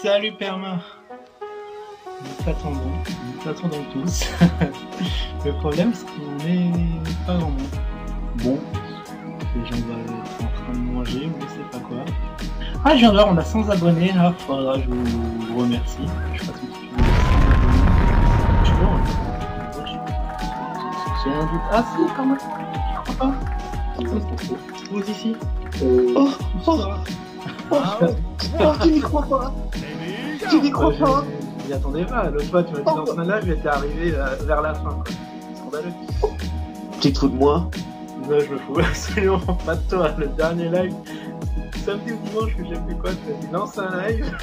Salut Perma. Nous t'attendons tous. Le problème c'est qu'on n'est pas grand monde. Bon, les gens doivent être en train de manger ou je sais pas quoi. Ah, je viens de voir, on a 100 abonnés là, faudra, je vous remercie. Je sais pas si tu veux 100 abonnés. Tu vois, j'ai un doute. Ah si, quand même. Je crois pas. Vous ici. Tu n'y crois pas. Tu n'y crois pas. J'y attendais pas. L'autre fois, tu m'as dit dans un live, j'étais arrivé vers la fin. Scandaleux. Tu te fous de moi? Non, je me fous absolument pas de toi. Le dernier live, samedi ou dimanche, que j'ai fait quoi? Tu m'as dit lance un live.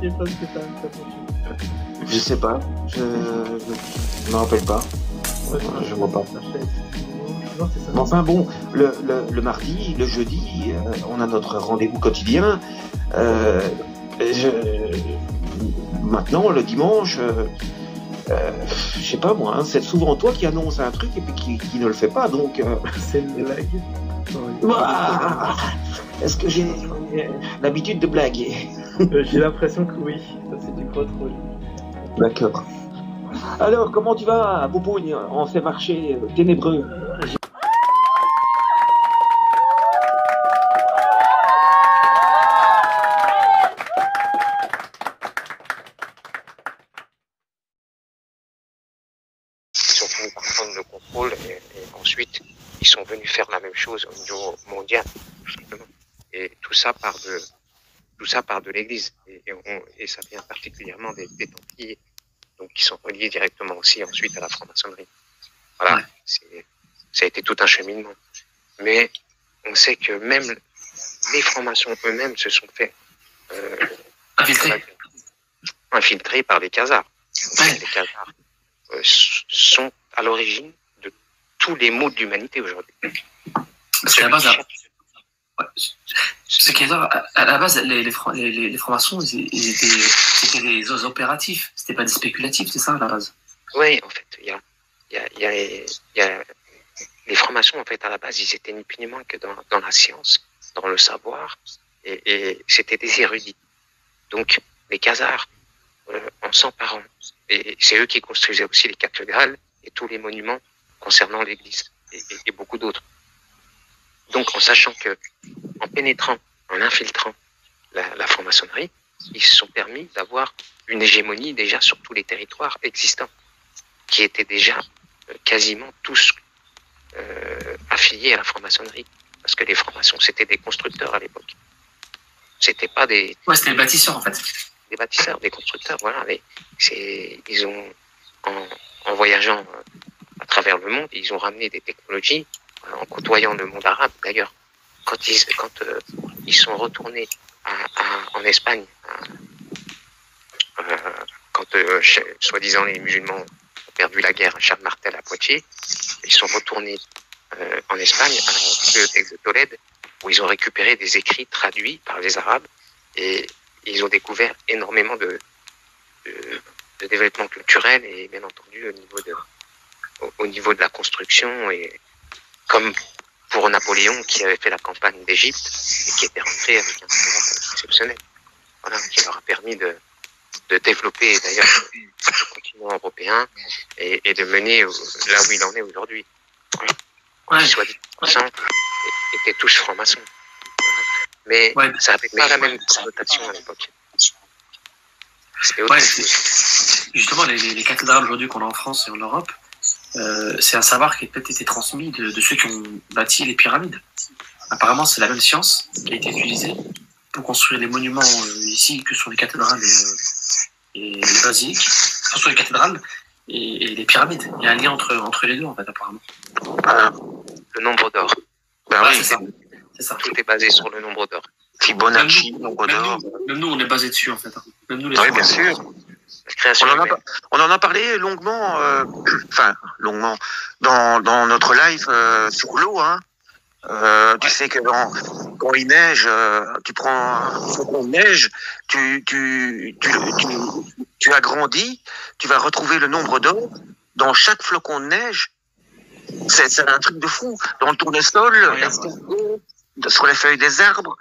Et parce que t'as fait. Je sais pas. Je me rappelle pas. Je vois pas. Non, c'est ça. Enfin bon, le mardi, le jeudi, on a notre rendez-vous quotidien. Maintenant, le dimanche, je sais pas moi, hein, c'est souvent toi qui annonce un truc et puis qui ne le fait pas, donc... C'est une blague. Est-ce que j'ai l'habitude de blaguer? J'ai l'impression que oui, ça c'est du gros troll. D'accord. Alors, comment tu vas, Boubougne, en ces marchés ténébreux? Ils ont fini par prendre le contrôle et ensuite ils sont venus faire la même chose au niveau mondial, tout simplement. Et tout ça part de l'Église et ça vient particulièrement des Templiers, donc qui sont reliés directement aussi ensuite à la franc-maçonnerie. Voilà, ouais. Ça a été tout un cheminement. Mais on sait que même les francs-maçons eux-mêmes se sont fait infiltrés par les Khazars. Ouais. Les Khazars sont à l'origine de tous les maux de l'humanité aujourd'hui. Parce qu'à la base, à la base, les francs-maçons, c'était des opératifs, c'était pas des spéculatifs, c'est ça à la base? Oui, en fait, il y a les francs-maçons, en fait, à la base, ils étaient ni plus ni moins que dans la science, dans le savoir, et c'était des érudits. Donc, les Khazars, en s'emparant, et c'est eux qui construisaient aussi les cathédrales et tous les monuments concernant l'Église et beaucoup d'autres. Donc, en sachant que, en pénétrant, en infiltrant la franc-maçonnerie, ils se sont permis d'avoir une hégémonie déjà sur tous les territoires existants, qui étaient déjà quasiment tous affiliés à la franc-maçonnerie, parce que les francs-maçons, c'était des constructeurs à l'époque. C'était pas des... Ouais, c'était des bâtisseurs, en fait. Des bâtisseurs, des constructeurs, voilà. Mais ils ont, en voyageant à travers le monde, ils ont ramené des technologies en côtoyant le monde arabe. D'ailleurs, quand ils sont retournés en Espagne, quand soi-disant les musulmans ont perdu la guerre à Charles Martel à Poitiers, ils sont retournés en Espagne à la bibliothèque de Tolède, où ils ont récupéré des écrits traduits par les Arabes et ils ont découvert énormément de développement culturel et bien entendu au niveau de la construction, et comme pour Napoléon qui avait fait la campagne d'Égypte et qui était rentré avec un pouvoir exceptionnel, voilà, qui leur a permis de développer d'ailleurs le continent européen et de mener là où il en est aujourd'hui. Ouais. Soit dit passant, étaient tous francs-maçons. Mais ouais, ça n'avait pas la même connotation à l'époque. Ouais, justement, les cathédrales aujourd'hui qu'on a en France et en Europe, c'est un savoir qui a peut-être été transmis de ceux qui ont bâti les pyramides. Apparemment, c'est la même science qui a été utilisée pour construire les monuments ici que sur les cathédrales et les basiliques, sur les cathédrales et les pyramides. Il y a un lien entre les deux, en fait, apparemment. Le nombre d'or. Ben oui, c'est ça. Tout est basé sur le nombre d'or. Fibonacci, nombre d'or. Même nous, on est basé dessus, en fait. Même nous, oui, bien sûr. On en a parlé longuement, dans notre live sur l'eau. Hein. Tu sais que quand il neige, tu prends un flocon de neige, tu agrandis, tu vas retrouver le nombre d'or dans chaque flocon de neige. C'est un truc de fou. Dans le tournesol, sur les feuilles des arbres,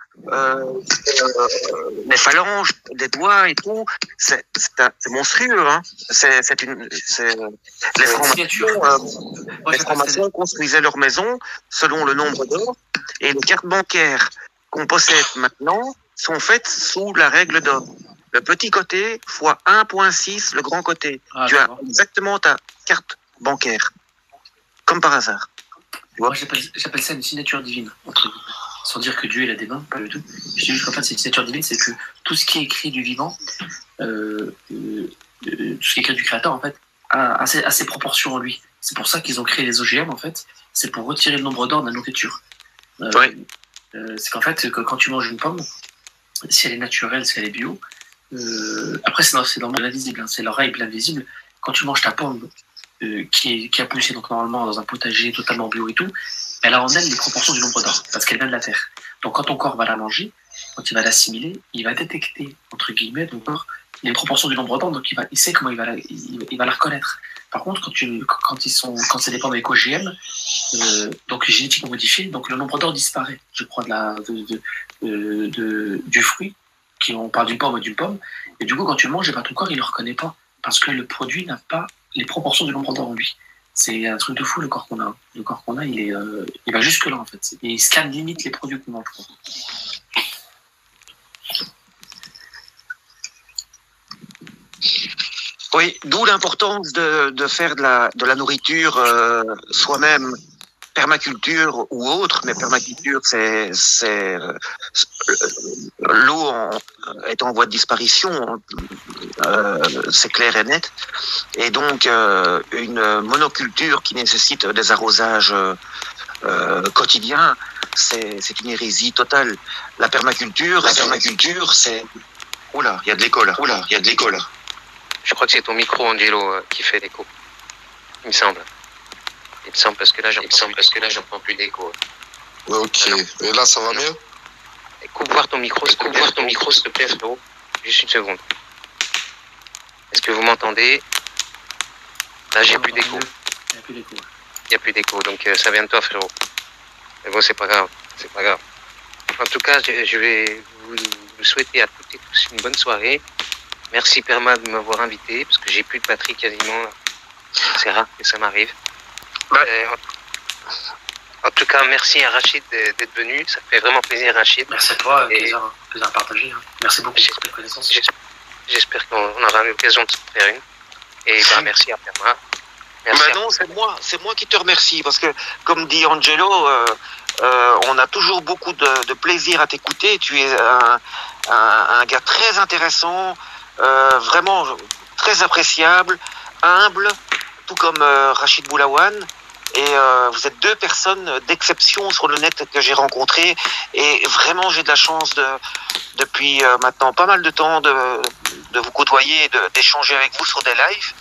les phalanges des doigts et tout, c'est monstrueux. Hein. Les francs-maçons construisaient leur maison selon le nombre d'or, et les cartes bancaires qu'on possède maintenant sont faites sous la règle d'or. Le petit côté fois 1,6 le grand côté. Tu as exactement ta carte bancaire, comme par hasard. Moi, j'appelle ça une signature divine, entre guillemets. Sans dire que Dieu il a des mains, pas du tout. Je dis juste qu'en fait, c'est une signature divine, c'est que tout ce qui est écrit du vivant, tout ce qui est écrit du Créateur, en fait, a ses proportions en lui. C'est pour ça qu'ils ont créé les OGM, en fait. C'est pour retirer le nombre d'or de la nourriture. C'est qu'en fait, quand tu manges une pomme, si elle est naturelle, si elle est bio, après, c'est dans le invisible, hein, c'est l'oreille bien visible. Quand tu manges ta pomme, qui a poussé donc normalement dans un potager totalement bio et tout, elle a en elle les proportions du nombre d'or, parce qu'elle vient de la terre. Donc quand ton corps va la manger, quand il va l'assimiler, il va détecter, entre guillemets, ton corps, les proportions du nombre d'or, donc il sait comment il va la reconnaître. Par contre, quand c'est des pommes avec OGM, donc génétiquement modifiées, donc le nombre d'or disparaît, je crois, du fruit, on parle d'une pomme, et du coup quand tu le manges, et ben, ton corps il le reconnaît pas, parce que le produit n'a pas les proportions du nombre d'or en lui. C'est un truc de fou, le corps qu'on a. Le corps qu'on a, il va jusque là, en fait. Il scanne limite les produits qu'on mange. Oui, d'où l'importance de faire de la nourriture soi-même, permaculture ou autre, mais permaculture, c'est l'eau est en voie de disparition, c'est clair et net, et donc une monoculture qui nécessite des arrosages quotidiens, c'est une hérésie totale. La permaculture, c'est... Oula, il y a de l'écho là. Je crois que c'est ton micro, Angelo, qui fait l'écho. Il me semble. Parce que là, j'entends plus d'écho. Ok. Et là, ça va mieux? Coupe voir ton micro, s'il te plaît, frérot. Juste une seconde. Est-ce que vous m'entendez? Là, j'ai plus d'écho. Il n'y a plus d'écho. Donc, ça vient de toi, frérot. Mais bon, c'est pas grave. En tout cas, je vais vous souhaiter à toutes et tous une bonne soirée. Merci, Perma, de m'avoir invité, parce que j'ai plus de batterie quasiment. C'est rare que ça m'arrive. En tout cas, merci à Rachid d'être venu. Ça fait vraiment plaisir, Rachid. Merci à toi, plaisir à partager. Hein. Merci beaucoup pour cette connaissance. J'espère qu'on aura l'occasion de se faire une. Et merci à Perma. Non, c'est moi qui te remercie, parce que, comme dit Angelo, on a toujours beaucoup de plaisir à t'écouter. Tu es un gars très intéressant, vraiment très appréciable, humble, tout comme Rachid Boulawan. Et vous êtes deux personnes d'exception sur le net que j'ai rencontrées. Et vraiment, j'ai de la chance depuis maintenant pas mal de temps de vous côtoyer, d'échanger avec vous sur des lives.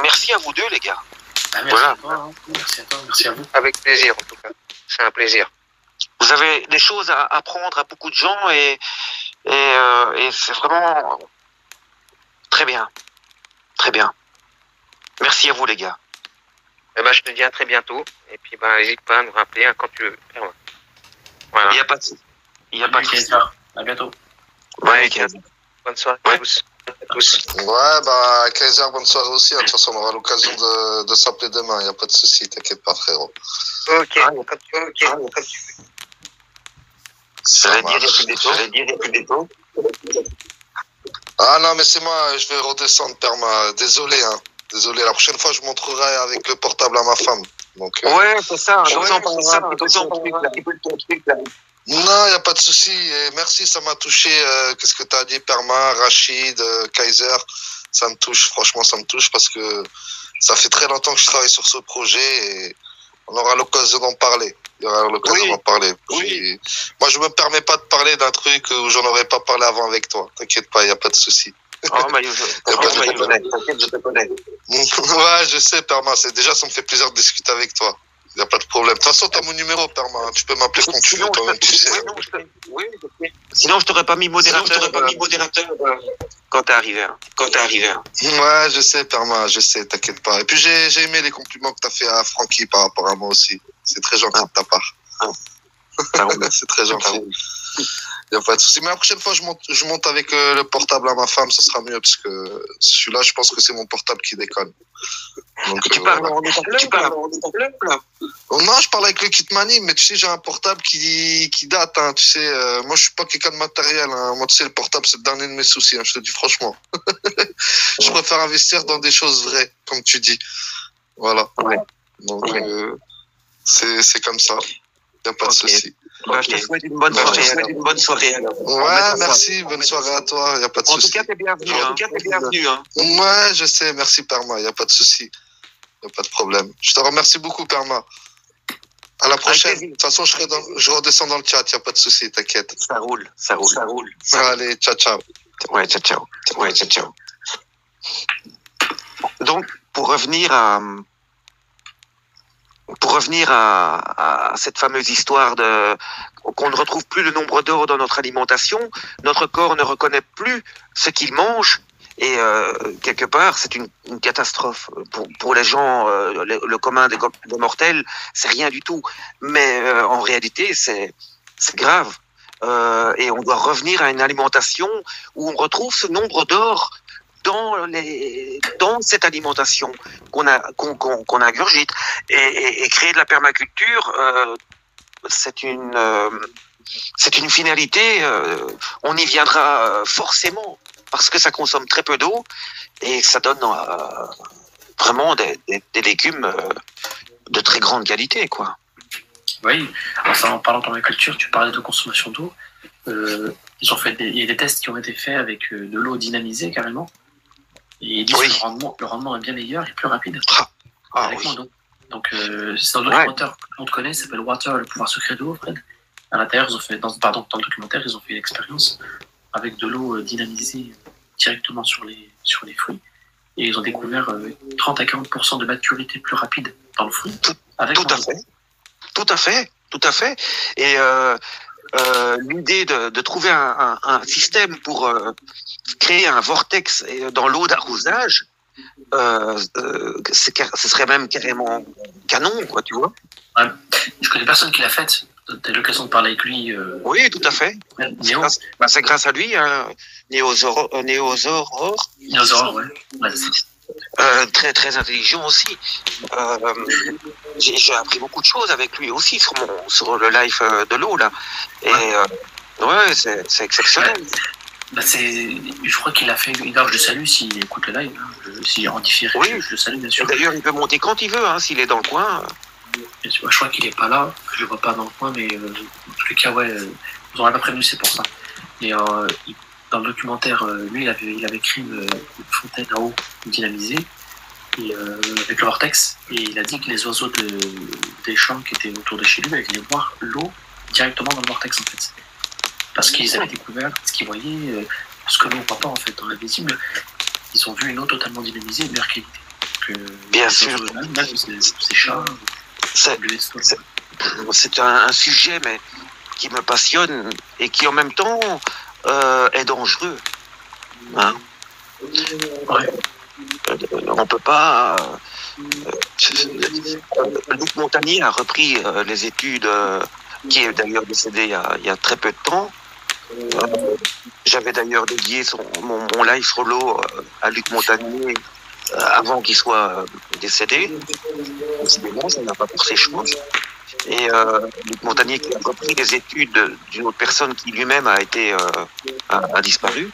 Merci à vous deux, les gars. Merci à toi, hein. Merci à vous. Avec plaisir, en tout cas. C'est un plaisir. Vous avez des choses à apprendre à beaucoup de gens et c'est vraiment très bien. Très bien. Merci à vous, les gars. Je te dis à très bientôt. Et puis, n'hésite pas à nous rappeler quand tu veux. Voilà. Il n'y a pas de souci. À bientôt. Ouais, bonne soirée à tous. Ouais, à 15h, bonne soirée aussi. De toute façon, on aura l'occasion de s'appeler demain. Il n'y a pas de souci, t'inquiète pas, frérot. Ok. Ça veut dire qu'il y a plus d'écho. Ah non, mais c'est moi, je vais redescendre, Perma. Désolé, hein. Désolé, la prochaine fois, je montrerai avec le portable à ma femme. Donc, ouais, c'est ça. Je vous en parle un petit peu de ton truc, là. Non, il n'y a pas de souci. Et merci, ça m'a touché. Qu'est-ce que tu as dit, Perma, Rachid, Kaiser? Ça me touche, franchement, ça me touche parce que ça fait très longtemps que je travaille sur ce projet et on aura l'occasion d'en parler. Oui. Moi, je me permets pas de parler d'un truc où j'en aurais pas parlé avant avec toi. T'inquiète pas, il n'y a pas de souci. Je te connais. Ouais, je sais, Perma. Déjà, ça me fait plaisir de discuter avec toi. Il n'y a pas de problème. De toute façon, tu as mon numéro, Perma. Tu peux m'appeler quand tu veux, toi-même, tu sais. Oui, sinon, je t'aurais pas mis modérateur quand t'es arrivé. Ouais, je sais, Perma, je sais, t'inquiète pas. Et puis, j'ai aimé les compliments que tu as fait à Francky par rapport à moi aussi. C'est très gentil de ta part. Ça roule. C'est très Ça gentil. roule. Il n'y a pas de souci. Mais la prochaine fois, je monte avec le portable à ma femme, ça sera mieux, parce que celui-là, je pense que c'est mon portable qui déconne. Donc, Tu parles voilà. en haut-parleur, là? Oh, non, je parle avec le kit mani, mais tu sais, j'ai un portable qui date, hein, tu sais. Moi, je suis pas quelqu'un de matériel, hein. Moi, tu sais, le portable, c'est le dernier de mes soucis, hein, je te dis franchement. Je préfère investir dans des choses vraies, comme tu dis. Voilà. Ouais. Donc, Ouais. c'est comme ça. Il n'y a pas de Ok. souci. Bah, je te souhaite une bonne soirée. Une bonne soirée. Alors. On Ouais, mettra ça. merci. Bonne soirée à toi. Il n'y a pas de En tout souci. cas, t'es bienvenu. Hein. Ouais, je sais. Merci, Perma. Il n'y a pas de souci. Il n'y a pas de problème. Je te remercie beaucoup, Perma. À la prochaine. De plaisir. toute façon, je redescends dans le chat. Il n'y a pas de souci. T'inquiète. Ça roule. Allez, ciao, ciao. Ouais, ciao. Donc, pour revenir à cette fameuse histoire qu'on ne retrouve plus le nombre d'heures dans notre alimentation, notre corps ne reconnaît plus ce qu'il mange et quelque part c'est une catastrophe pour les gens, le commun des mortels, c'est rien du tout, mais en réalité c'est grave. Et on doit revenir à une alimentation où on retrouve ce nombre d'heures dans cette alimentation qu'on ingurgite et créer de la permaculture, c'est une finalité. On y viendra forcément parce que ça consomme très peu d'eau et ça donne vraiment des légumes de très grande qualité, quoi. Oui, en parlant de permaculture, tu parlais de consommation d'eau. Il y a des tests qui ont été faits avec de l'eau dynamisée carrément. Et ils disent que le rendement est bien meilleur et plus rapide avec moins d'eau. Donc, c'est dans le documentaire qu'on te connaît, ça s'appelle Water, le pouvoir secret de l'eau, Fred. À l'intérieur, dans le documentaire, ils ont fait l'expérience avec de l'eau dynamisée directement sur les fruits. Et ils ont découvert 30 à 40% de maturité plus rapide dans le fruit. Tout à fait. Et l'idée de trouver un système pour créer un vortex dans l'eau d'arrosage, ce serait même carrément canon, quoi, tu vois. Ouais. Je connais personne qui l'a faite. T'as eu l'occasion de parler avec lui. Oui, tout à fait. C'est grâce à lui, hein, Néosaurore, ouais. très très intelligent aussi. J'ai appris beaucoup de choses avec lui aussi sur le live de l'eau là. Et c'est exceptionnel. Je crois qu'il a fait. D'ailleurs, je le salue s'il écoute le live. S'il est en différé, je le salue bien sûr. D'ailleurs, il peut monter quand il veut, hein, s'il est dans le coin. Bien sûr, je crois qu'il est pas là. Je le vois pas dans le coin, mais en tous les cas, ouais, vous en avez pas prévenu, c'est pour ça. Et dans le documentaire, lui, il avait créé une fontaine à eau dynamisée et, avec le vortex. Et il a dit que les oiseaux des champs qui étaient autour de chez lui allaient boire l'eau directement dans le vortex, en fait. Parce qu'ils avaient découvert ce qu'ils voyaient, ce que l'eau ne voit pas, en fait, dans l'invisible. Ils ont vu une eau totalement dynamisée de meilleure qualité. Bien sûr. Ces chats. C'est un sujet mais qui me passionne et qui en même temps est dangereux. Hein? Ouais. On peut pas. Luc Montagnier a repris les études, qui est d'ailleurs décédé il y a très peu de temps. J'avais d'ailleurs dédié mon live solo à Luc Montagnier avant qu'il soit décédé. Décidément, ça n'a pas pour ses choix. Et Luc Montagnier qui a repris les études d'une autre personne qui lui-même a disparu.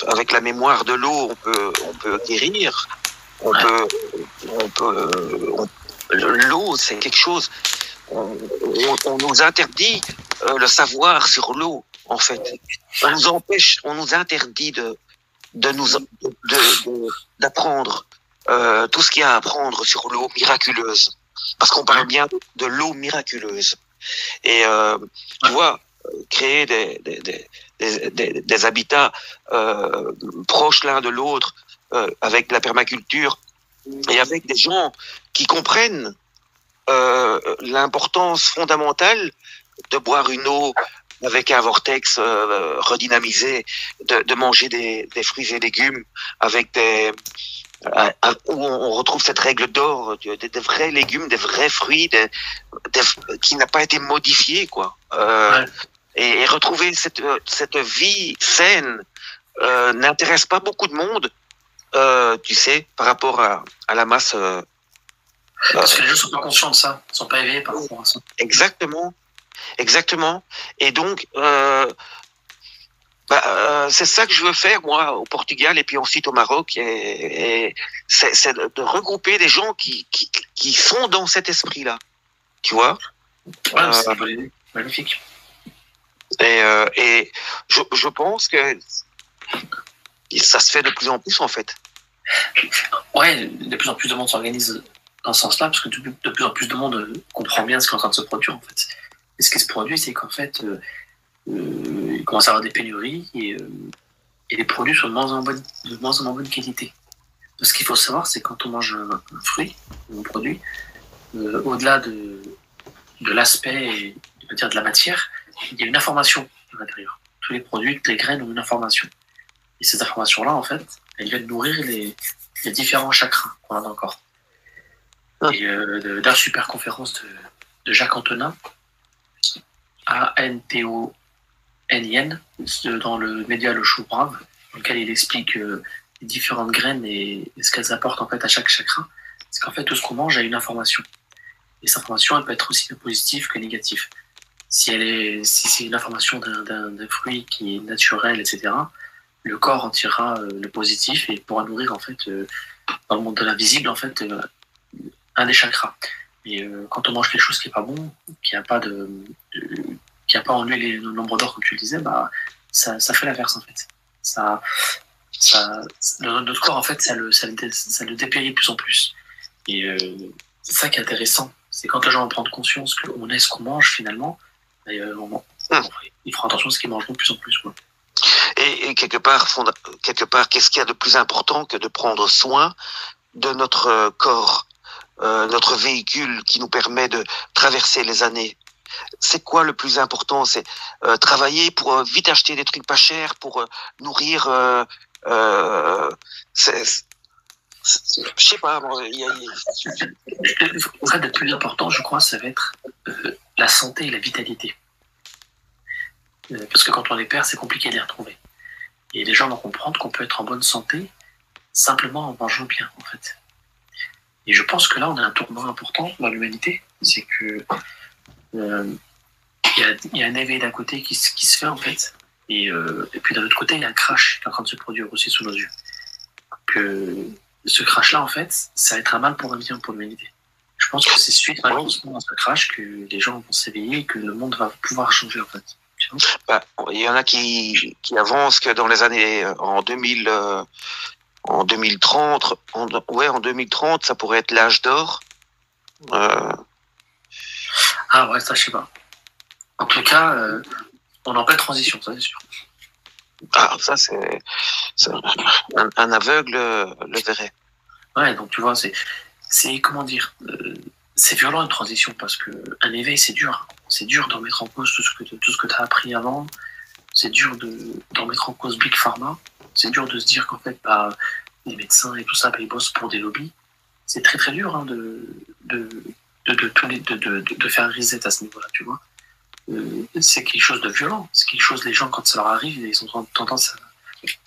Avec la mémoire de l'eau, on peut guérir. L'eau, c'est quelque chose. On nous interdit le savoir sur l'eau, en fait. On nous interdit d'apprendre tout ce qu'il y a à apprendre sur l'eau miraculeuse. Parce qu'on parle bien de l'eau miraculeuse. Et tu vois, créer des habitats proches l'un de l'autre avec la permaculture et avec des gens qui comprennent l'importance fondamentale de boire une eau avec un vortex redynamisé, de manger des fruits et légumes avec où on retrouve cette règle d'or des vrais légumes, des vrais fruits, qui n'a pas été modifiée, quoi. Et retrouver cette vie saine n'intéresse pas beaucoup de monde, tu sais, par rapport à la masse. Parce que les gens sont pas conscients de ça, ils sont pas éveillés par rapport à ça. Exactement. Et donc, c'est ça que je veux faire, moi, au Portugal et puis ensuite au Maroc. Et c'est de regrouper des gens qui sont dans cet esprit-là. Tu vois? Ouais, c'est une bonne idée. Magnifique. Et je pense que ça se fait de plus en plus, en fait. Ouais, de plus en plus de monde s'organise dans ce sens-là, parce que de plus en plus de monde comprend bien ce qui est en train de se produire, en fait. Et ce qui se produit, c'est qu'en fait, il commence à y avoir des pénuries et les produits sont de moins en bonne qualité. Ce qu'il faut savoir, c'est quand on mange un fruit, un produit, au-delà de l'aspect, on va dire de la matière, il y a une information à l'intérieur. Tous les produits, toutes les graines ont une information. Et ces informations-là, en fait, elles viennent nourrir les différents chakras qu'on a dans le corps. Et dans la super conférence de Jacques Antonin, Antonin, dans le média Le Chou Brave, dans lequel il explique les différentes graines et ce qu'elles apportent en fait à chaque chakra, c'est qu'en fait tout ce qu'on mange a une information. Et cette information, elle peut être aussi positive que négative. Si c'est une information d'un fruit qui est naturel, etc., le corps en tirera le positif et pourra nourrir en fait dans le monde de l'invisible en fait un des chakras. Et quand on mange quelque chose qui est pas bon, qui a pas en lui le nombre d'or comme tu le disais, bah ça fait l'inverse en fait. Notre corps en fait ça le dépérit de plus en plus. Et c'est ça qui est intéressant, c'est quand les gens prennent conscience qu'on est ce qu'on mange finalement, ils feront attention à ce qu'ils mangeront de plus en plus, quoi. Et quelque part, qu'est-ce qu'il y a de plus important que de prendre soin de notre corps, notre véhicule qui nous permet de traverser les années? C'est quoi le plus important? C'est travailler pour vite acheter des trucs pas chers, pour nourrir. Je sais pas. En fait, le plus important, je crois, ça va être la santé et la vitalité. Parce que quand on les perd, c'est compliqué de les retrouver. Et les gens vont comprendre qu'on peut être en bonne santé simplement en mangeant bien, en fait. Et je pense que là, on a un tournant important dans l'humanité. C'est que il y a un éveil d'un côté qui se fait, en fait. Et puis d'un autre côté, il y a un crash qui est en train de se produire aussi sous nos yeux. Ce crash-là, en fait, ça va être un mal pour un bien pour l'humanité. Je pense que c'est suite malheureusement à ce crash que les gens vont s'éveiller et que le monde va pouvoir changer, en fait. Il y en a qui avancent que dans les années en 2030, en 2030, ça pourrait être l'âge d'or. Ah ouais, ça je sais pas. En tout cas, on est en pleine transition, ça c'est sûr. Ah, ça c'est un aveugle le verrait. Ouais, donc tu vois, c'est comment dire, c'est violent une transition parce que un éveil c'est dur. C'est dur de remettre en cause tout ce que tu as appris avant. C'est dur de remettre en cause Big Pharma. C'est dur de se dire qu'en fait, les médecins et tout ça, ils bossent pour des lobbies. C'est très très dur de faire un reset à ce niveau-là, tu vois. C'est quelque chose de violent. C'est quelque chose, les gens, quand ça leur arrive, ils ont tendance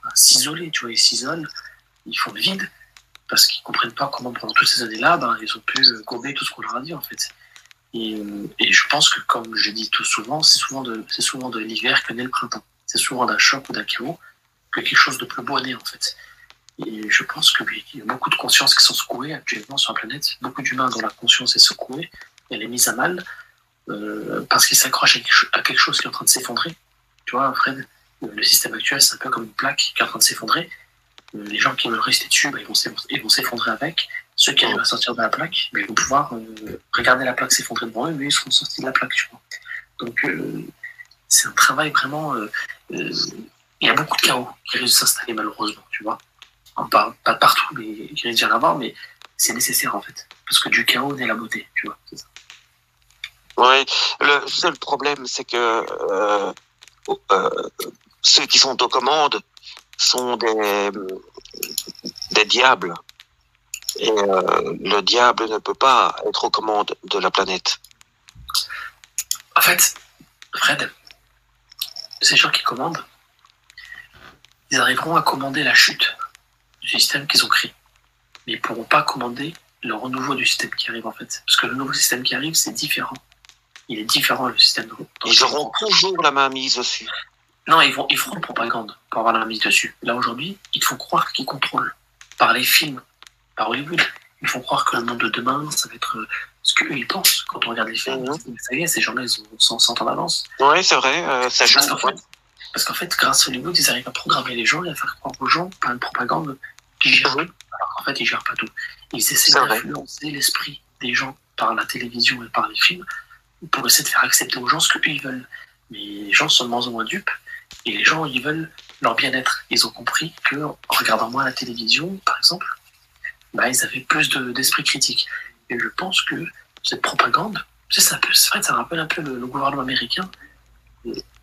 à s'isoler, tu vois. Ils s'isolent, ils font le vide parce qu'ils comprennent pas comment pendant toutes ces années-là, ils ont pu gober tout ce qu'on leur a dit, en fait. Et je pense que, comme je dis tout souvent, c'est souvent de l'hiver que naît le printemps. C'est souvent d'un choc ou d'un chaos que quelque chose de plus beau naît, en fait. Et je pense qu'il y a beaucoup de consciences qui sont secouées actuellement sur la planète. Beaucoup d'humains dont la conscience est secouée, elle est mise à mal, parce qu'ils s'accrochent à quelque chose qui est en train de s'effondrer. Tu vois, Fred, le système actuel, c'est un peu comme une plaque qui est en train de s'effondrer. Les gens qui veulent rester dessus, ils vont s'effondrer avec. Ceux qui arrivent à sortir de la plaque, ils vont pouvoir regarder la plaque s'effondrer devant eux, mais ils seront sortis de la plaque, tu vois. Donc, c'est un travail vraiment... il y a beaucoup de chaos qui risquent de s'installer, malheureusement, tu vois. Pas partout, mais qui risquent d'y en avoir, mais c'est nécessaire, en fait. Parce que du chaos naît la beauté, tu vois. C'est ça. Oui, le seul problème, c'est que ceux qui sont aux commandes sont des diables. Et le diable ne peut pas être aux commandes de la planète. En fait, Fred, ces gens qui commandent, ils arriveront à commander la chute du système qu'ils ont créé. Mais ils ne pourront pas commander le renouveau du système qui arrive, en fait. Parce que le nouveau système qui arrive, c'est différent. Il est différent, le système. Ils auront toujours la main mise dessus. Non, ils feront de propagande pour avoir la main mise dessus. Là, aujourd'hui, ils te font croire qu'ils contrôlent. Par les films, par Hollywood. Ils font croire que le monde de demain, ça va être ce qu'eux, ils pensent quand on regarde les films. Ça y est, ces gens-là, ils ont 100 ans d'avance. Oui, c'est vrai. Ça joue. Parce qu'en fait, grâce à Hollywood, ils arrivent à programmer les gens et à faire croire aux gens par une propagande qui gère. Alors qu'en fait, ils gèrent pas tout. Ils essaient d'influencer l'esprit des gens par la télévision et par les films pour essayer de faire accepter aux gens ce qu'eux, ils veulent. Mais les gens sont de moins en moins dupes et les gens, ils veulent leur bien-être. Ils ont compris que, en regardant moins la télévision, par exemple, bah, ils avaient plus d'esprit critique. Et je pense que cette propagande, c'est vrai que ça rappelle un peu le gouvernement américain.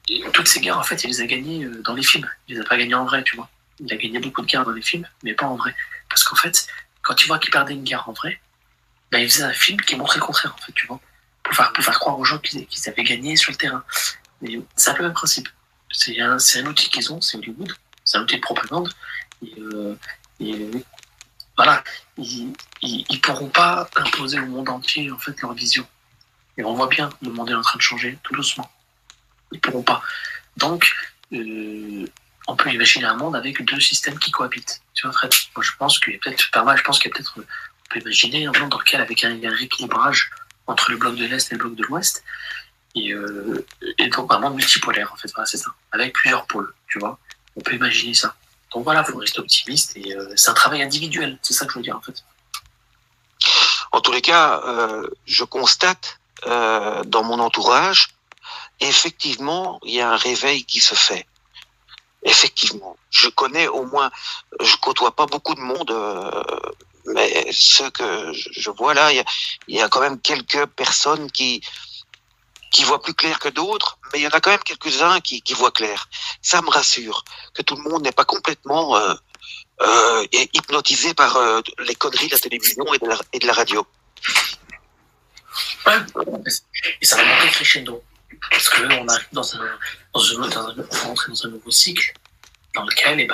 Et toutes ces guerres, en fait, il les a gagnées dans les films. Il les a pas gagnées en vrai, tu vois. Il a gagné beaucoup de guerres dans les films, mais pas en vrai. Parce qu'en fait, quand il voit qu'il perdait une guerre en vrai, bah, il faisait un film qui montrait le contraire, en fait, tu vois. Pour faire croire aux gens qu'ils avaient gagné sur le terrain. Mais c'est un peu le même principe. C'est un outil qu'ils ont, c'est Hollywood. C'est un outil de propagande. Et voilà, ils pourront pas imposer au monde entier, en fait, leur vision. Et on voit bien, le monde est en train de changer, tout doucement. Ils pourront pas. Donc, on peut imaginer un monde avec deux systèmes qui cohabitent. Tu vois, Fred, moi, je pense qu'il y a peut-être pas mal, on peut imaginer un monde dans lequel, avec un rééquilibrage entre le bloc de l'Est et le bloc de l'Ouest, et donc un monde multipolaire, en fait, voilà, c'est ça, avec plusieurs pôles, tu vois. On peut imaginer ça. Donc voilà, il faut rester optimiste, et c'est un travail individuel, c'est ça que je veux dire, en fait. En tous les cas, je constate dans mon entourage, effectivement, il y a un réveil qui se fait. Effectivement, je connais au moins, je côtoie pas beaucoup de monde, mais ceux que je vois là, il y a quand même quelques personnes qui voient plus clair que d'autres, mais il y en a quand même quelques-uns qui voient clair. Ça me rassure que tout le monde n'est pas complètement hypnotisé par les conneries de la télévision et de la radio. Ouais, et ça va monter crescendo. Parce que on arrive on va rentrer dans un nouveau cycle dans lequel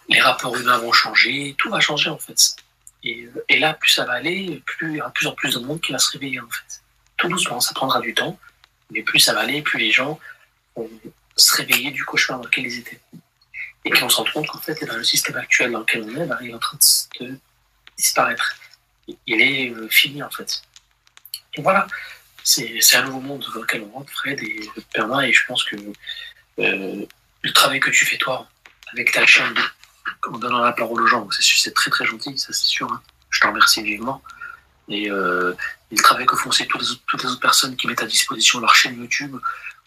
les rapports humains vont changer, tout va changer en fait. Et là, plus ça va aller, plus il y aura de plus en plus de monde qui va se réveiller en fait. Tout doucement, ça prendra du temps, mais plus ça va aller, plus les gens vont se réveiller du cauchemar dans lequel ils étaient. Et puis on se rend compte qu'en fait, le système actuel dans lequel on est, il est en train de disparaître. Il est fini en fait. Et voilà. C'est un nouveau monde dans lequel on rentre, Fred et Perma, et je pense que le travail que tu fais toi, avec ta chaîne, en donnant la parole aux gens, c'est très très gentil, ça c'est sûr, hein. Je t'en remercie vivement. Et le travail que font aussi toutes les autres personnes qui mettent à disposition leur chaîne YouTube,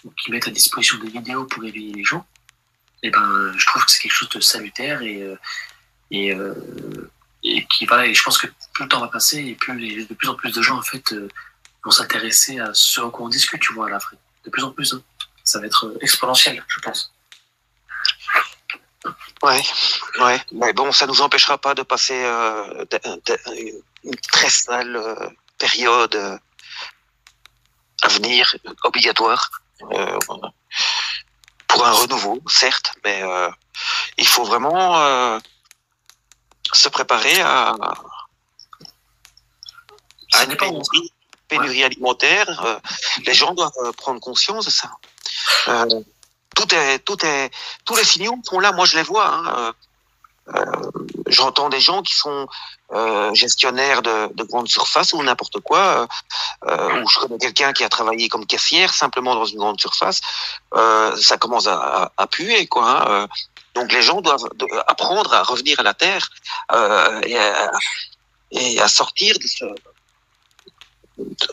ou qui mettent à disposition des vidéos pour éveiller les gens, et je trouve que c'est quelque chose de salutaire et qui va, et je pense que plus le temps va passer, et de plus en plus de gens en fait vont s'intéresser à ce à quoi on discute, tu vois, là, Fred. De plus en plus, hein. Ça va être exponentiel, je pense. Ouais. Mais bon, ça nous empêchera pas de passer une très sale période à venir, obligatoire, pour un renouveau, certes, mais il faut vraiment se préparer à une pénurie alimentaire. Les gens doivent prendre conscience de ça. Tous les signaux sont là, moi je les vois. Hein. J'entends des gens qui sont gestionnaires de grandes surfaces ou n'importe quoi, ou je connais quelqu'un qui a travaillé comme caissière simplement dans une grande surface. Ça commence à puer, quoi. Hein. Donc les gens doivent apprendre à revenir à la terre et à sortir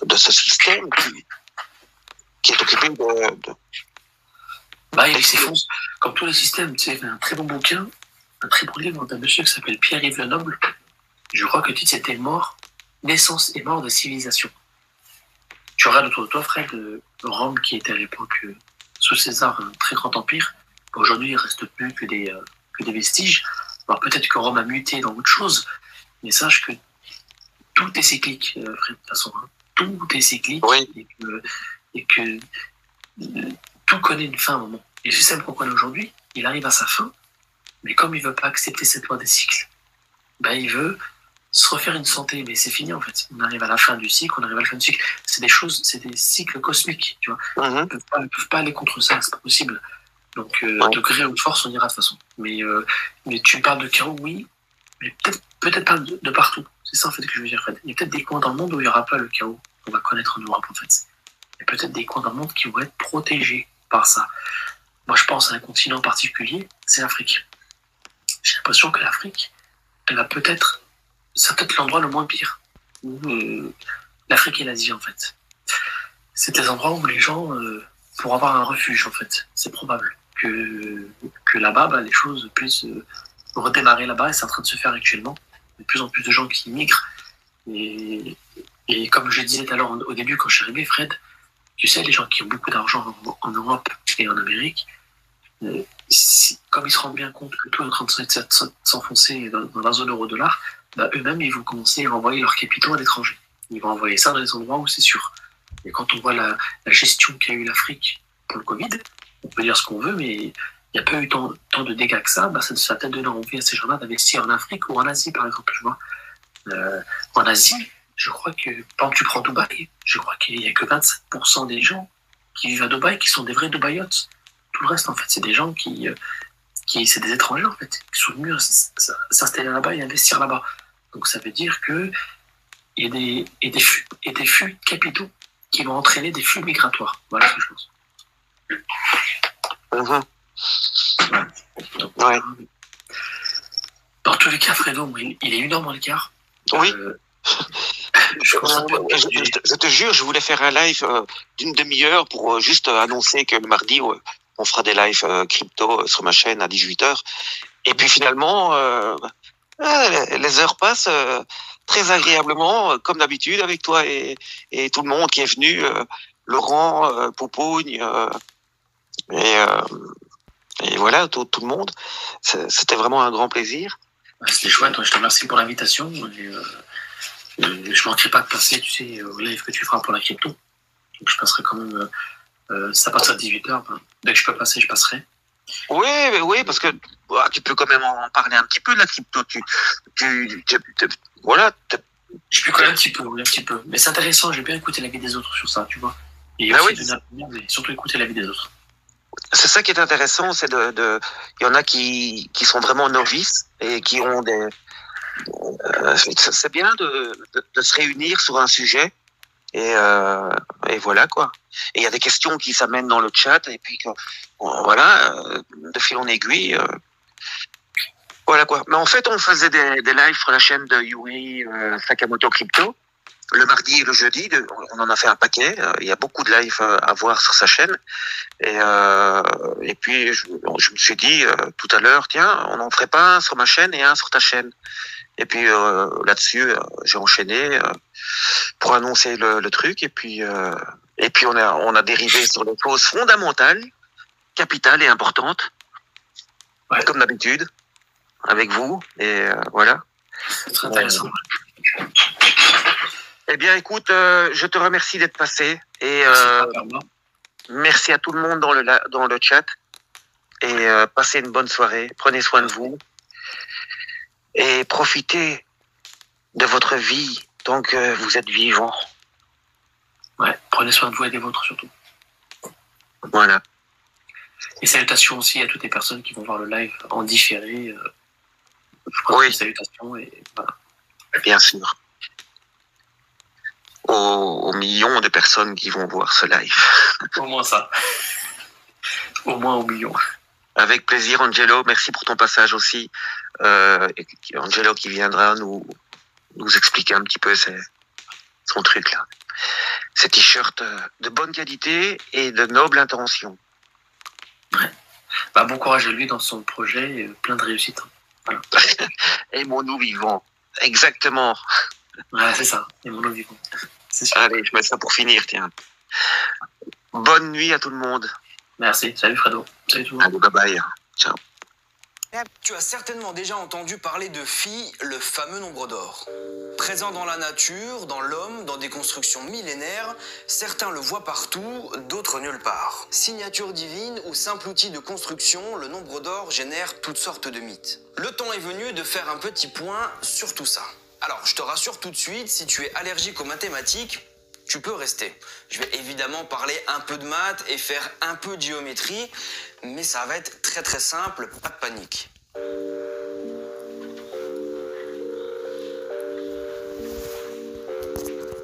de ce système qui est occupé de il s'effonce. Comme tous les systèmes, tu sais, il y a un très bon bouquin, un très beau livre d'un monsieur qui s'appelle Pierre-Yves Lenoble. Je crois que le titre c'était Naissance et mort de civilisation. Tu regardes autour de toi, Fred, Rome qui était à l'époque sous César un très grand empire. Aujourd'hui, il ne reste plus que des vestiges. Alors peut-être que Rome a muté dans autre chose, Mais sache que tout est cyclique, Fred, de toute façon. Hein. Tout est cyclique Oui. et que tout connaît une fin à un moment. Et le système qu'on connaît aujourd'hui, il arrive à sa fin, mais comme il veut pas accepter cette loi des cycles, ben il veut se refaire une santé, mais c'est fini en fait. On arrive à la fin du cycle, C'est des choses, c'est des cycles cosmiques, tu vois. Mhm. Ils peuvent pas aller contre ça, c'est pas possible. Donc, de gré ou de force, on ira de toute façon. Mais tu parles de chaos, oui, mais peut-être pas de partout. C'est ça en fait que je veux dire, Fred. Il y a peut-être des coins dans le monde où il n'y aura pas le chaos qu'on va connaître en Europe en fait. Il y a peut-être des coins dans le monde qui vont être protégés par ça. Moi, je pense à un continent particulier, c'est l'Afrique. J'ai l'impression que l'Afrique, c'est peut-être l'endroit le moins pire. L'Afrique et l'Asie, en fait. C'est des endroits où les gens, pour avoir un refuge, en fait, c'est probable que là-bas, les choses puissent redémarrer là-bas, et c'est en train de se faire actuellement. Il y a de plus en plus de gens qui migrent. Et comme je le disais tout à l'heure au début, quand je suis arrivé, Fred, tu sais, les gens qui ont beaucoup d'argent en Europe et en Amérique, comme ils se rendent bien compte que tout est en train de s'enfoncer dans la zone euro-dollar, eux-mêmes, ils vont commencer à envoyer leurs capitaux à l'étranger. Ils vont envoyer ça dans les endroits où c'est sûr. Et quand on voit la gestion qu'a eu l'Afrique pour le Covid, on peut dire ce qu'on veut, mais il n'y a pas eu tant de dégâts que ça. Ça a peut-être donné envie à ces gens-là d'investir en Afrique ou en Asie, par exemple. Tu vois. En Asie, je crois que, par exemple, tu prends Dubaï, je crois qu'il n'y a que 25% des gens qui vivent à Dubaï qui sont des vrais Dubaïotes. Tout le reste, en fait, c'est des gens qui c'est des étrangers, en fait, qui sont venus s'installer là-bas et investir là-bas. Donc, ça veut dire que il y a des flux de capitaux qui vont entraîner des flux migratoires. Voilà ce que je pense. Mhm. Donc, Ouais. dans tous les cas, Fredo, il est 1 heure moins le quart. Oui. Je Je te jure, je voulais faire un live d'une demi-heure pour juste annoncer que le mardi, on fera des lives crypto sur ma chaîne à 18h. Et puis finalement, les heures passent très agréablement, comme d'habitude, avec toi et tout le monde qui est venu, Laurent, Popogne, et voilà, tout le monde. C'était vraiment un grand plaisir. C'était chouette, je te remercie pour l'invitation. Je ne manquerai pas de passer, tu sais, au live que tu feras pour la crypto. Donc je passerai quand même, ça passe à 18h. Dès que je peux passer, je passerai. Oui, parce que tu peux quand même en parler un petit peu de la crypto. Voilà. Je peux quand même un petit peu. Mais c'est intéressant, j'ai bien écouté l'avis des autres sur ça, tu vois. Et mais surtout écouter l'avis des autres. C'est ça qui est intéressant, c'est il y en a qui sont vraiment novices et qui ont des. C'est bien de se réunir sur un sujet et voilà quoi. Et il y a des questions qui s'amènent dans le chat et puis voilà, de fil en aiguille. Voilà quoi. Mais en fait, on faisait des lives sur la chaîne de Yuri Sakamoto Crypto. Le mardi et le jeudi, on en a fait un paquet. Il y a beaucoup de lives à voir sur sa chaîne. Et puis, je me suis dit tout à l'heure, tiens, on en ferait pas un sur ma chaîne et un sur ta chaîne. Et puis là-dessus, j'ai enchaîné pour annoncer le truc. Et puis on a dérivé sur les choses fondamentales, capitales et importantes, comme d'habitude, avec vous. Et voilà. C'est très intéressant. Eh bien, écoute, je te remercie d'être passé et merci à tout le monde dans le chat et passez une bonne soirée. Prenez soin de vous et profitez de votre vie tant que vous êtes vivant. Ouais, prenez soin de vous et des vôtres surtout. Voilà. Et salutations aussi à toutes les personnes qui vont voir le live en différé. Oui. Salutations et voilà. Bien sûr. Aux millions de personnes qui vont voir ce live. Au moins ça. Au moins aux millions. Avec plaisir, Angelo. Merci pour ton passage aussi. Angelo qui viendra nous expliquer un petit peu son truc là. Ces t-shirts de bonne qualité et de noble intention. Ouais. Bon courage à lui dans son projet et plein de réussite. Voilà. Aimons-nous vivants. Exactement. Ouais, c'est ça. Aimons-nous vivants. Allez, je mets ça pour finir, tiens. Bonne nuit à tout le monde. Merci. Salut Fredo. Salut tout le monde. Allez, bye bye. Ciao. Tu as certainement déjà entendu parler de phi, le fameux nombre d'or. Présent dans la nature, dans l'homme, dans des constructions millénaires, certains le voient partout, d'autres nulle part. Signature divine ou simple outil de construction, le nombre d'or génère toutes sortes de mythes. Le temps est venu de faire un petit point sur tout ça. Alors, je te rassure tout de suite, si tu es allergique aux mathématiques, tu peux rester. Je vais évidemment parler un peu de maths et faire un peu de géométrie, mais ça va être très très simple, pas de panique.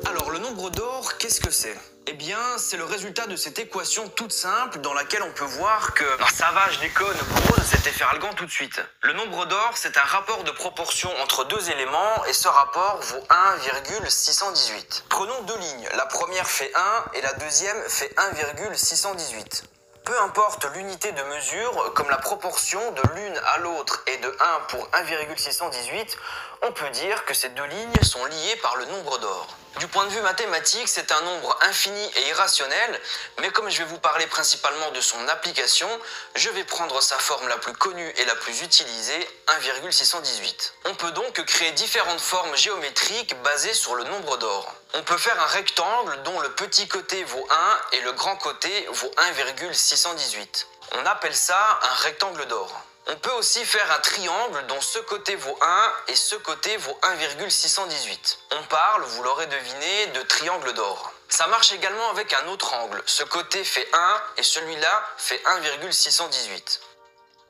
Alors le nombre d'or, qu'est-ce que c'est? Eh bien, c'est le résultat de cette équation toute simple dans laquelle on peut voir que... Non, ça va, je déconne, gros, c'était Feralgan tout de suite. Le nombre d'or, c'est un rapport de proportion entre deux éléments et ce rapport vaut 1,618. Prenons deux lignes, la première fait 1 et la deuxième fait 1,618. Peu importe l'unité de mesure, comme la proportion de l'une à l'autre est de 1 pour 1,618, on peut dire que ces deux lignes sont liées par le nombre d'or. Du point de vue mathématique, c'est un nombre infini et irrationnel, mais comme je vais vous parler principalement de son application, je vais prendre sa forme la plus connue et la plus utilisée, 1,618. On peut donc créer différentes formes géométriques basées sur le nombre d'or. On peut faire un rectangle dont le petit côté vaut 1 et le grand côté vaut 1,618. On appelle ça un rectangle d'or. On peut aussi faire un triangle dont ce côté vaut 1 et ce côté vaut 1,618. On parle, vous l'aurez deviné, de triangle d'or. Ça marche également avec un autre angle. Ce côté fait 1 et celui-là fait 1,618.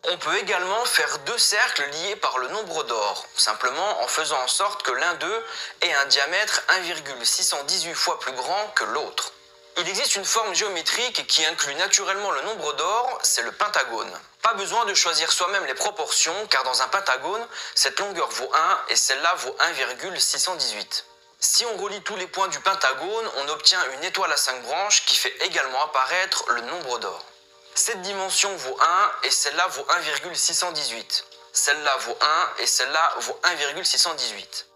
On peut également faire deux cercles liés par le nombre d'or, simplement en faisant en sorte que l'un d'eux ait un diamètre 1,618 fois plus grand que l'autre. Il existe une forme géométrique qui inclut naturellement le nombre d'or, c'est le pentagone. Pas besoin de choisir soi-même les proportions, car dans un pentagone, cette longueur vaut 1 et celle-là vaut 1,618. Si on relie tous les points du pentagone, on obtient une étoile à 5 branches qui fait également apparaître le nombre d'or. Cette dimension vaut 1 et celle-là vaut 1,618. Celle-là vaut 1 et celle-là vaut 1,618.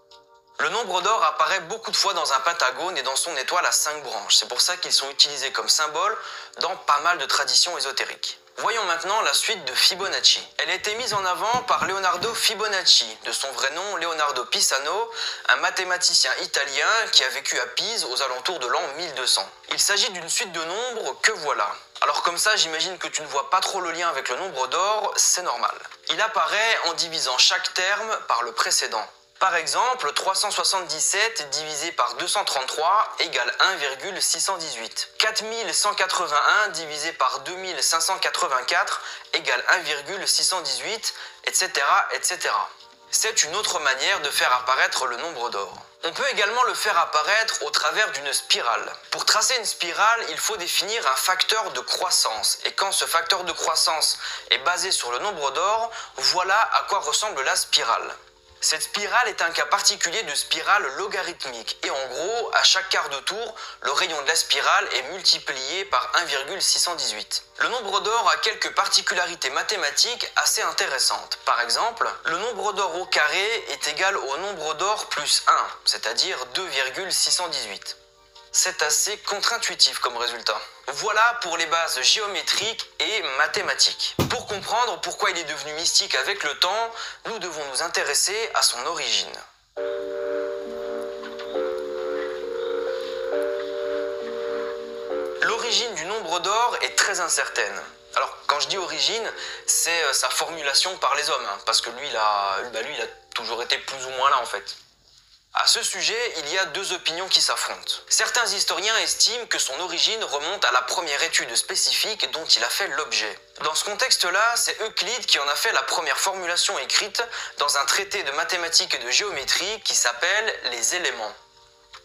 Le nombre d'or apparaît beaucoup de fois dans un pentagone et dans son étoile à 5 branches. C'est pour ça qu'ils sont utilisés comme symbole dans pas mal de traditions ésotériques. Voyons maintenant la suite de Fibonacci. Elle a été mise en avant par Leonardo Fibonacci, de son vrai nom Leonardo Pisano, un mathématicien italien qui a vécu à Pise aux alentours de l'an 1200. Il s'agit d'une suite de nombres que voilà. Alors comme ça, j'imagine que tu ne vois pas trop le lien avec le nombre d'or, c'est normal. Il apparaît en divisant chaque terme par le précédent. Par exemple, 377 divisé par 233 égale 1,618. 4181 divisé par 2584 égale 1,618, etc., etc. C'est une autre manière de faire apparaître le nombre d'or. On peut également le faire apparaître au travers d'une spirale. Pour tracer une spirale, il faut définir un facteur de croissance. Et quand ce facteur de croissance est basé sur le nombre d'or, voilà à quoi ressemble la spirale. Cette spirale est un cas particulier de spirale logarithmique et en gros, à chaque quart de tour, le rayon de la spirale est multiplié par 1,618. Le nombre d'or a quelques particularités mathématiques assez intéressantes. Par exemple, le nombre d'or au carré est égal au nombre d'or plus 1, c'est-à-dire 2,618. C'est assez contre-intuitif comme résultat. Voilà pour les bases géométriques et mathématiques. Pour comprendre pourquoi il est devenu mystique avec le temps, nous devons nous intéresser à son origine. L'origine du nombre d'or est très incertaine. Alors, quand je dis origine, c'est sa formulation par les hommes, parce que lui, il a toujours été plus ou moins là en fait. À ce sujet, il y a deux opinions qui s'affrontent. Certains historiens estiment que son origine remonte à la première étude spécifique dont il a fait l'objet. Dans ce contexte-là, c'est Euclide qui en a fait la première formulation écrite dans un traité de mathématiques et de géométrie qui s'appelle Les Éléments.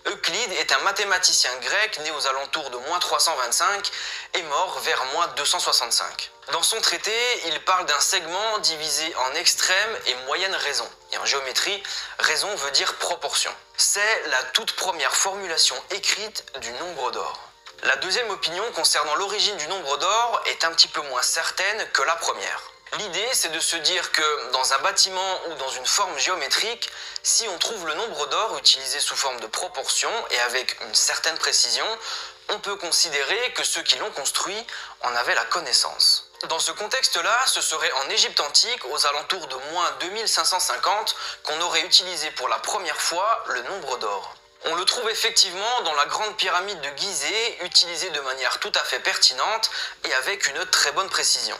Euclide est un mathématicien grec né aux alentours de -325 et mort vers -265. Dans son traité, il parle d'un segment divisé en extrême et moyenne raison. Et en géométrie, raison veut dire proportion. C'est la toute première formulation écrite du nombre d'or. La deuxième opinion concernant l'origine du nombre d'or est un petit peu moins certaine que la première. L'idée, c'est de se dire que dans un bâtiment ou dans une forme géométrique, si on trouve le nombre d'or utilisé sous forme de proportion et avec une certaine précision, On peut considérer que ceux qui l'ont construit en avaient la connaissance. Dans ce contexte-là, ce serait en Égypte antique, aux alentours de moins 2550, qu'on aurait utilisé pour la première fois le nombre d'or. On le trouve effectivement dans la grande pyramide de Gizeh, utilisée de manière tout à fait pertinente et avec une très bonne précision.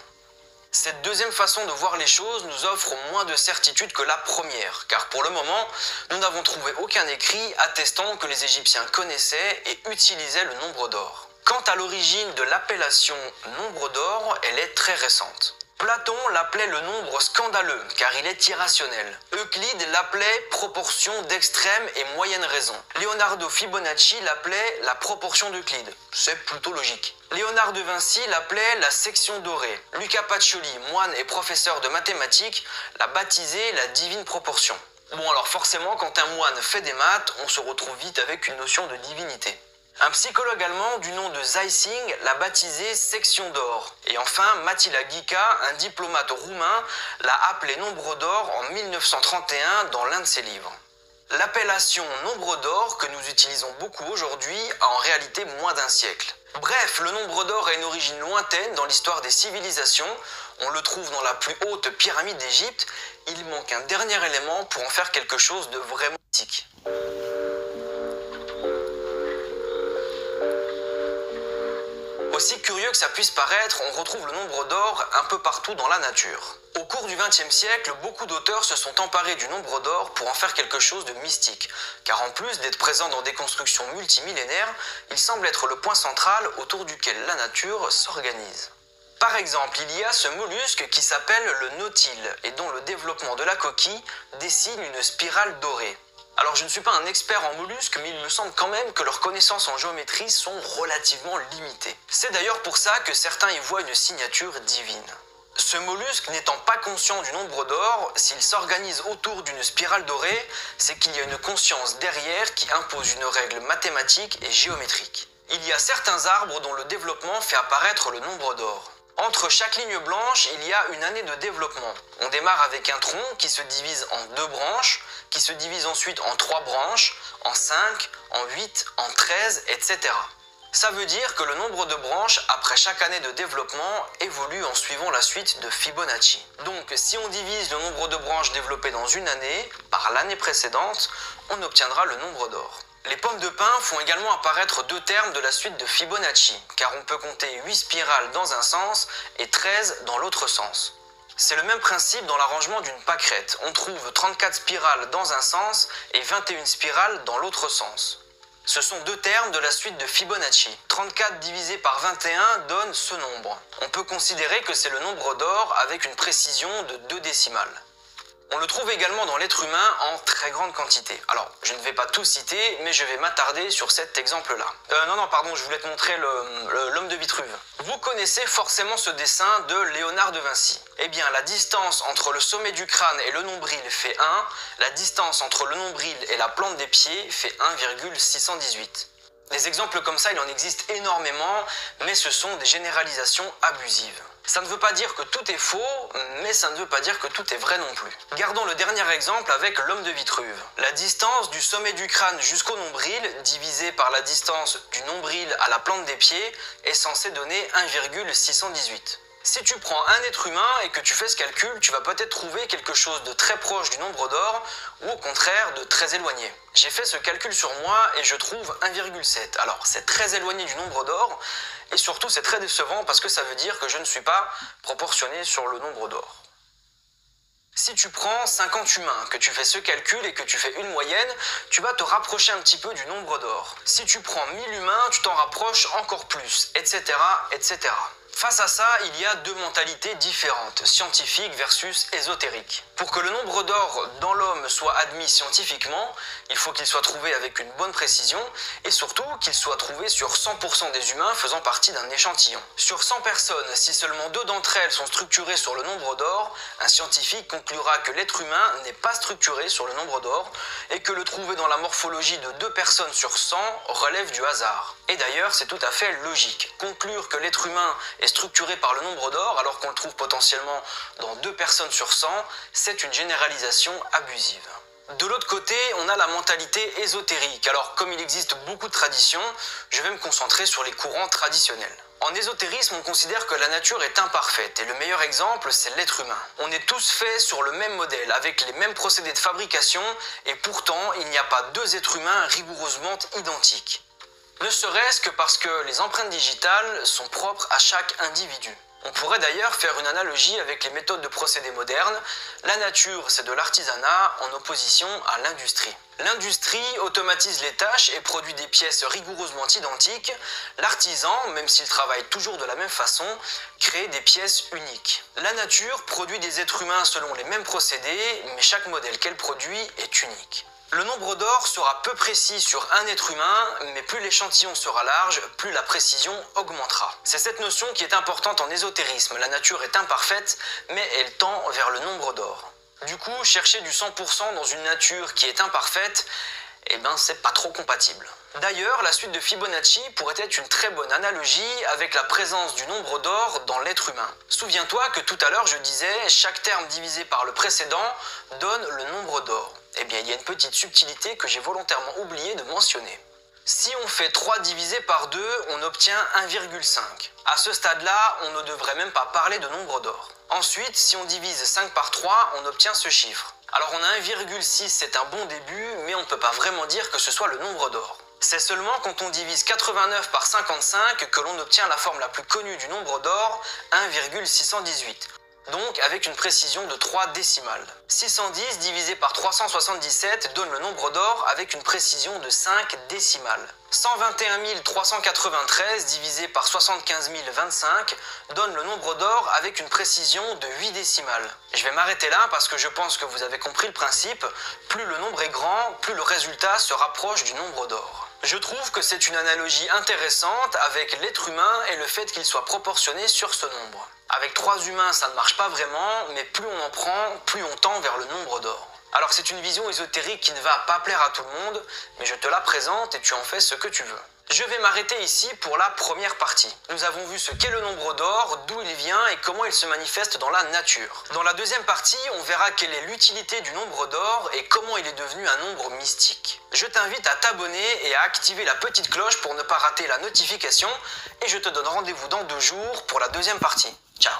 Cette deuxième façon de voir les choses nous offre moins de certitude que la première, car pour le moment, nous n'avons trouvé aucun écrit attestant que les Égyptiens connaissaient et utilisaient le nombre d'or. Quant à l'origine de l'appellation nombre d'or, elle est très récente. Platon l'appelait le nombre scandaleux, car il est irrationnel. Euclide l'appelait proportion d'extrême et moyenne raison. Leonardo Fibonacci l'appelait la proportion d'Euclide. C'est plutôt logique. Léonard de Vinci l'appelait la section dorée. Luca Pacioli, moine et professeur de mathématiques, l'a baptisé la divine proportion. Bon alors forcément, quand un moine fait des maths, on se retrouve vite avec une notion de divinité. Un psychologue allemand du nom de Zeissing l'a baptisé section d'or. Et enfin, Mattila Ghica, un diplomate roumain, l'a appelé nombre d'or en 1931 dans l'un de ses livres. L'appellation nombre d'or, que nous utilisons beaucoup aujourd'hui, a en réalité moins d'un siècle. Bref, le nombre d'or a une origine lointaine dans l'histoire des civilisations. On le trouve dans la plus haute pyramide d'Égypte. Il manque un dernier élément pour en faire quelque chose de vraiment mythique. Aussi curieux que ça puisse paraître, on retrouve le nombre d'or un peu partout dans la nature. Au cours du XXe siècle, beaucoup d'auteurs se sont emparés du nombre d'or pour en faire quelque chose de mystique, car en plus d'être présent dans des constructions multimillénaires, il semble être le point central autour duquel la nature s'organise. Par exemple, il y a ce mollusque qui s'appelle le nautile et dont le développement de la coquille dessine une spirale dorée. Alors je ne suis pas un expert en mollusques, mais il me semble quand même que leurs connaissances en géométrie sont relativement limitées. C'est d'ailleurs pour ça que certains y voient une signature divine. Ce mollusque n'étant pas conscient du nombre d'or, s'il s'organise autour d'une spirale dorée, c'est qu'il y a une conscience derrière qui impose une règle mathématique et géométrique. Il y a certains arbres dont le développement fait apparaître le nombre d'or. Entre chaque ligne blanche, il y a une année de développement. On démarre avec un tronc qui se divise en 2 branches, qui se divise ensuite en 3 branches, en 5, en 8, en 13, etc. Ça veut dire que le nombre de branches après chaque année de développement évolue en suivant la suite de Fibonacci. Donc si on divise le nombre de branches développées dans une année par l'année précédente, on obtiendra le nombre d'or. Les pommes de pin font également apparaître 2 termes de la suite de Fibonacci, car on peut compter 8 spirales dans un sens et 13 dans l'autre sens. C'est le même principe dans l'arrangement d'une pâquerette. On trouve 34 spirales dans un sens et 21 spirales dans l'autre sens. Ce sont 2 termes de la suite de Fibonacci. 34 divisé par 21 donne ce nombre. On peut considérer que c'est le nombre d'or avec une précision de 2 décimales. On le trouve également dans l'être humain en très grande quantité. Alors, je ne vais pas tout citer, mais je vais m'attarder sur cet exemple-là. Je voulais te montrer l'homme de Vitruve. Vous connaissez forcément ce dessin de Léonard de Vinci. Eh bien, la distance entre le sommet du crâne et le nombril fait 1, la distance entre le nombril et la plante des pieds fait 1,618. Des exemples comme ça, il en existe énormément, mais ce sont des généralisations abusives. Ça ne veut pas dire que tout est faux, mais ça ne veut pas dire que tout est vrai non plus. Gardons le dernier exemple avec l'homme de Vitruve. La distance du sommet du crâne jusqu'au nombril, divisée par la distance du nombril à la plante des pieds, est censée donner 1,618. Si tu prends un être humain et que tu fais ce calcul, tu vas peut-être trouver quelque chose de très proche du nombre d'or ou au contraire de très éloigné. J'ai fait ce calcul sur moi et je trouve 1,7. Alors c'est très éloigné du nombre d'or et surtout c'est très décevant parce que ça veut dire que je ne suis pas proportionné sur le nombre d'or. Si tu prends 50 humains, que tu fais ce calcul et que tu fais une moyenne, tu vas te rapprocher un petit peu du nombre d'or. Si tu prends 1000 humains, tu t'en rapproches encore plus, etc., etc. Face à ça, il y a 2 mentalités différentes, scientifique versus ésotérique. Pour que le nombre d'or dans l'homme soit admis scientifiquement, il faut qu'il soit trouvé avec une bonne précision et surtout qu'il soit trouvé sur 100% des humains faisant partie d'un échantillon. Sur 100 personnes, si seulement 2 d'entre elles sont structurées sur le nombre d'or, un scientifique conclura que l'être humain n'est pas structuré sur le nombre d'or et que le trouver dans la morphologie de 2 personnes sur 100 relève du hasard. Et d'ailleurs, c'est tout à fait logique. Conclure que l'être humain est structuré par le nombre d'or alors qu'on le trouve potentiellement dans 2 personnes sur 100, c'est une généralisation abusive. De l'autre côté, on a la mentalité ésotérique. Alors, comme il existe beaucoup de traditions, je vais me concentrer sur les courants traditionnels. En ésotérisme, on considère que la nature est imparfaite, et le meilleur exemple, c'est l'être humain. On est tous faits sur le même modèle, avec les mêmes procédés de fabrication, et pourtant, il n'y a pas deux êtres humains rigoureusement identiques. Ne serait-ce que parce que les empreintes digitales sont propres à chaque individu. On pourrait d'ailleurs faire une analogie avec les méthodes de procédés modernes. La nature, c'est de l'artisanat en opposition à l'industrie. L'industrie automatise les tâches et produit des pièces rigoureusement identiques. L'artisan, même s'il travaille toujours de la même façon, crée des pièces uniques. La nature produit des êtres humains selon les mêmes procédés, mais chaque modèle qu'elle produit est unique. Le nombre d'or sera peu précis sur un être humain, mais plus l'échantillon sera large, plus la précision augmentera. C'est cette notion qui est importante en ésotérisme. La nature est imparfaite, mais elle tend vers le nombre d'or. Du coup, chercher du 100% dans une nature qui est imparfaite, c'est pas trop compatible. D'ailleurs, la suite de Fibonacci pourrait être une très bonne analogie avec la présence du nombre d'or dans l'être humain. Souviens-toi que tout à l'heure je disais chaque terme divisé par le précédent donne le nombre d'or. Il y a une petite subtilité que j'ai volontairement oublié de mentionner. Si on fait 3 divisé par 2, on obtient 1,5. À ce stade-là, on ne devrait même pas parler de nombre d'or. Ensuite, si on divise 5 par 3, on obtient ce chiffre. Alors on a 1,6, c'est un bon début, mais on ne peut pas vraiment dire que ce soit le nombre d'or. C'est seulement quand on divise 89 par 55 que l'on obtient la forme la plus connue du nombre d'or, 1,618. Donc avec une précision de 3 décimales. 610 divisé par 377 donne le nombre d'or avec une précision de 5 décimales. 121 393 divisé par 75 025 donne le nombre d'or avec une précision de 8 décimales. Je vais m'arrêter là parce que je pense que vous avez compris le principe. Plus le nombre est grand, plus le résultat se rapproche du nombre d'or. Je trouve que c'est une analogie intéressante avec l'être humain et le fait qu'il soit proportionné sur ce nombre. Avec 3 humains, ça ne marche pas vraiment, mais plus on en prend, plus on tend vers le nombre d'or. Alors c'est une vision ésotérique qui ne va pas plaire à tout le monde, mais je te la présente et tu en fais ce que tu veux. Je vais m'arrêter ici pour la première partie. Nous avons vu ce qu'est le nombre d'or, d'où il vient et comment il se manifeste dans la nature. Dans la deuxième partie, on verra quelle est l'utilité du nombre d'or et comment il est devenu un nombre mystique. Je t'invite à t'abonner et à activer la petite cloche pour ne pas rater la notification et je te donne rendez-vous dans 2 jours pour la deuxième partie. Ciao.